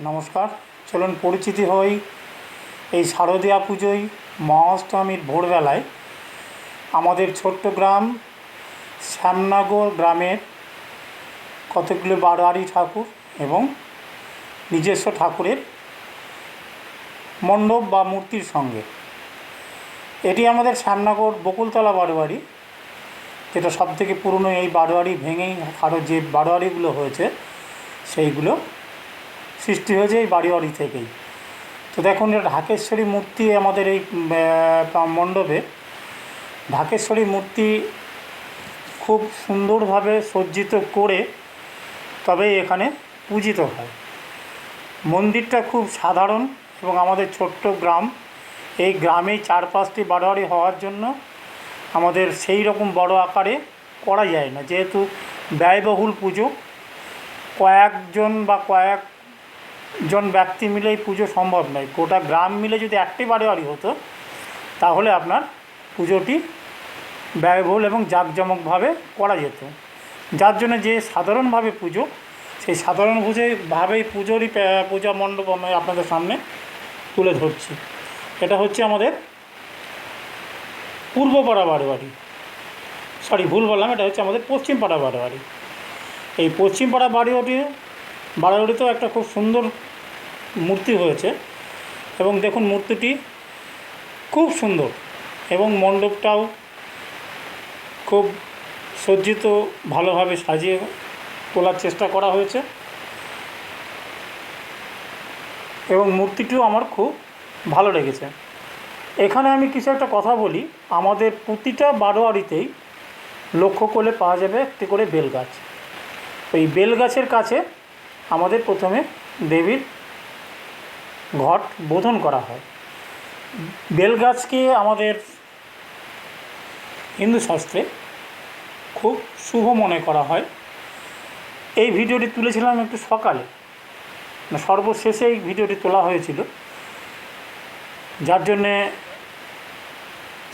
নমস্কার। চলুন পরিচিতি হই এই শারদীয়া পুজোয় মহাষ্টমীর ভোরবেলায় আমাদের ছোট্ট গ্রাম শ্যামনগর গ্রামের কতগুলো বারোয়ারি ঠাকুর এবং নিজস্ব ঠাকুরের মণ্ডপ বা মূর্তির সঙ্গে। এটি আমাদের শ্যামনগর বকুলতলা বারোয়ারি, যেটা সবথেকে পুরনো। এই বারোয়ারি ভেঙেই আরও যে বারোয়ারিগুলো হয়েছে সেইগুলো সৃষ্টি হয়েছে এই বারোয়ারি থেকেই। তো দেখুন, এটা ঢাকেশ্বরী মূর্তি আমাদের এই মণ্ডপে। ঢাকেশ্বরী মূর্তি খুব সুন্দরভাবে সজ্জিত করে তবে এখানে পূজিত হয়। মন্দিরটা খুব সাধারণ এবং আমাদের ছোট্ট গ্রাম, এই গ্রামেই 4-5টি বারোয়ারি হওয়ার জন্য আমাদের সেই রকম বড় আকারে করা যায় না, যেহেতু ব্যয়বহুল পুজো। কয়েকজন বা কয়েকজন ব্যক্তি মিলে এই পুজো সম্ভব নয়। গোটা গ্রাম মিলে যদি একটি বারোয়ারি হতো তাহলে আপনার পুজোটি ব্যয়বহুল এবং জাঁকজমকভাবে করা যেত। যার জন্য যে সাধারণভাবে পুজো, সেই সাধারণ ভাবেই পূজা মণ্ডপ আমি আপনাদের সামনে তুলে ধরছি। এটা হচ্ছে আমাদের পূর্বপাড়া বারোয়ারি, ভুল বললাম, এটা হচ্ছে আমাদের পশ্চিমপাড়া বারোয়ারি। এই পশ্চিমপাড়া বারোয়ারিতেও একটা খুব সুন্দর মূর্তি হয়েছে এবং দেখুন মূর্তিটি খুব সুন্দর এবং মণ্ডপটাও খুব সজ্জিত, ভালোভাবে সাজিয়ে তোলার চেষ্টা করা হয়েছে এবং মূর্তিটিও আমার খুব ভালো লেগেছে। এখানে আমি কিছু একটা কথা বলি। আমাদের প্রতিটা বারোয়ারিতেই লক্ষ্য করলে পাওয়া যাবে একটি করে বেলগাছ। ওই বেলগাছের কাছে আমাদের প্রথমে দেবীর ঘট বোধন করা হয়। বেলগাছকে আমাদের হিন্দু শাস্ত্রে খুব শুভ মনে করা হয়। এই ভিডিওটি তুলেছিলাম একটু সকালে, সর্বশেষে এই ভিডিওটি তোলা হয়েছিল, যার জন্যে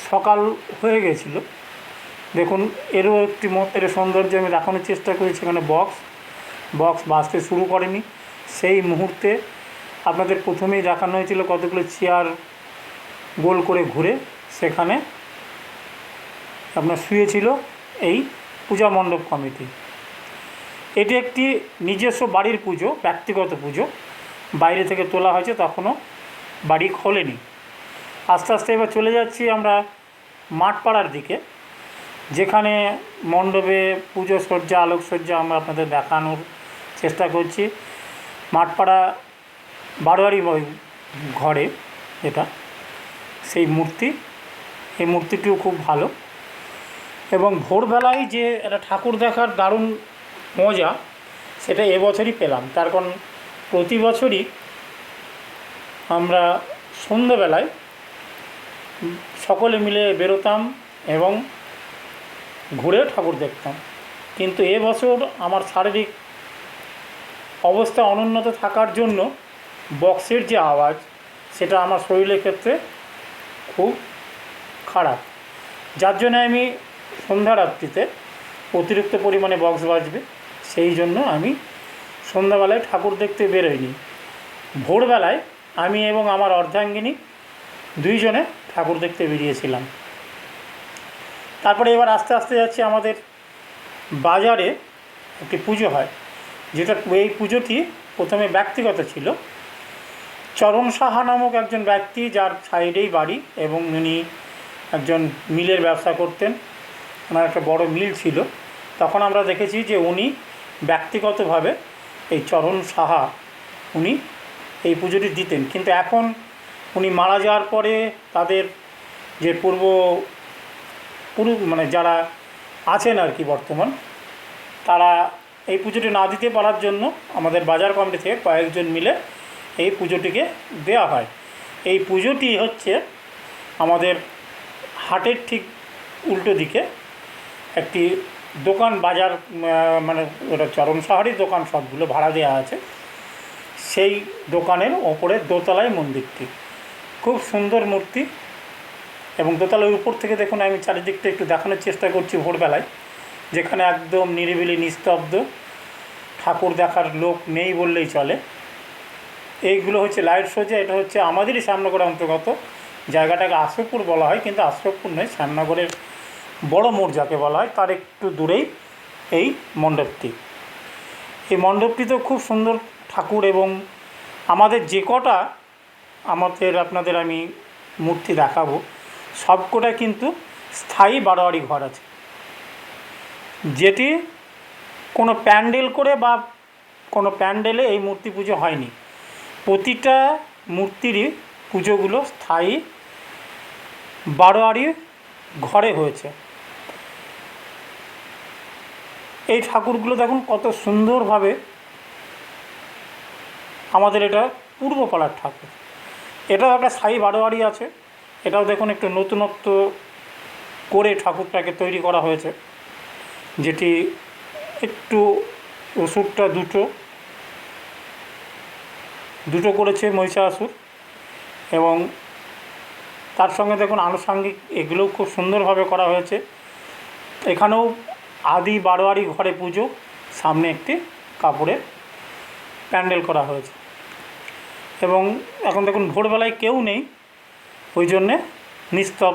সকাল হয়ে গেছিল। দেখুন, এরও একটি এর সৌন্দর্য আমি দেখানোর চেষ্টা করেছি। এখানে বক্স বাজতে শুরু করেনি। সেই মুহূর্তে আপনাদের প্রথমেই দেখানো হয়েছিল কতগুলো চেয়ার গোল করে ঘুরে সেখানে আপনার শুয়েছিল এই পূজা মণ্ডপ কমিটি। এটি একটি নিজস্ব বাড়ির পুজো, ব্যক্তিগত পুজো, বাইরে থেকে তোলা হয়েছে, তখনও বাড়ি খোলেনি। আস্তে আস্তে এবার চলে যাচ্ছি আমরা মাঠপাড়ার দিকে, যেখানে মণ্ডপে পুজো সজ্জা, আলোকসজ্জা আমরা আপনাদের দেখানোর চেষ্টা করছি। মাঠপাড়া বারোয়ারি ঘরে এটা সেই মূর্তি, এই মূর্তিটিও খুব ভালো। এবং ভোরবেলায় যে একটা ঠাকুর দেখার দারুণ মজা, সেটা এবছরই পেলাম। তার কারণ প্রতি বছরই আমরা সন্ধ্যেবেলায় সকলে মিলে বেরোতাম এবং ঘুরে ঠাকুর দেখতাম। কিন্তু এবছর আমার শারীরিক অবস্থা অনুন্নত থাকার জন্য বক্সের যে আওয়াজ, সেটা আমার শরীরের ক্ষেত্রে খুব খারাপ। যার জন্য আমি সন্ধ্যারাত্রিতে অতিরিক্ত পরিমাণে বক্স বাজবে, সেই জন্য আমি সন্ধ্যাবেলায় ঠাকুর দেখতে বেরোইনি। ভোরবেলায় আমি এবং আমার অর্ধাঙ্গিনী দুইজনে ঠাকুর দেখতে বেরিয়েছিলাম। তারপরে এবার আস্তে আস্তে যাচ্ছি আমাদের বাজারে একটি পুজো হয়, যেটা এই পুজোটি প্রথমে ব্যক্তিগত ছিল। চরণ সাহা নামক একজন ব্যক্তি, যার সাইডেই বাড়ি এবং উনি একজন মিলের ব্যবসা করতেন, ওনার একটা বড় মিল ছিল। তখন আমরা দেখেছি যে উনি ব্যক্তিগতভাবে এই চরণ সাহা উনি এই পুজোটি দিতেন। কিন্তু এখন উনি মারা যাওয়ার পরে তাদের যে যারা আছেন আর কি বর্তমান, তারা এই পুজোটি না দিতে পারার জন্য আমাদের বাজার কমিটি থেকে কয়েকজন মিলে এই পুজোটিকে দেওয়া হয়। এই পুজোটি হচ্ছে আমাদের হাটের ঠিক উল্টো দিকে একটি দোকান, বাজার, ওটা চরণ সাহারই দোকান, সবগুলো ভাড়া দেওয়া আছে। সেই দোকানের ওপরে দোতলায় মন্দিরটি, খুব সুন্দর মূর্তি। এবং দোতলার উপর থেকে দেখুন, আমি চারিদিকটা একটু দেখানোর চেষ্টা করছি ভোরবেলায়, যেখানে একদম নিরিবিলি নিস্তব্ধ, ঠাকুর দেখার লোক নেই বললেই চলে। এইগুলো হচ্ছে লাইট সজ্জা। এটা হচ্ছে আমাদেরই শ্যামনগরের অন্তর্গত, জায়গাটাকে আশরফপুর বলা হয়, কিন্তু আশরফপুর নয়, শ্যামনগরের বড় মোড় যাকে বলা হয় তার একটু দূরেই এই মণ্ডপটি। এই মণ্ডপটিতেও খুব সুন্দর ঠাকুর, এবং আমাদের যে কটা আপনাদের আমি মূর্তি দেখাবো সবকটা কিন্তু স্থায়ী বারোয়ারি ঘর আছে, যেটি কোনো প্যান্ডেল করে বা কোনো প্যান্ডেলে এই মূর্তি পুজো হয়নি। প্রতিটা মূর্তিরই পুজোগুলো স্থায়ী বারোয়ারি ঘরে হয়েছে। এই ঠাকুরগুলো দেখুন কত সুন্দরভাবে, আমাদের এটা পূর্বপাড়ার ঠাকুর, এটাও একটা স্থায়ী বারোয়ারি আছে। এটাও দেখুন একটু নতুনত্ব করে ঠাকুরটাকে তৈরি করা হয়েছে, যেটি একটু অসুরটা দুটো করেছে মহিষাসুর, এবং তার সঙ্গে দেখুন আনুষঙ্গিক এগুলোও খুব সুন্দরভাবে করা হয়েছে। এখানেও আদি বারোয়ারি ঘরে পুজো, সামনে একটি কাপড়ের প্যান্ডেল করা হয়েছে। এবং এখন দেখুন ভোরবেলায় কেউ নেই, ওই জন্যে নিস্তব্ধ।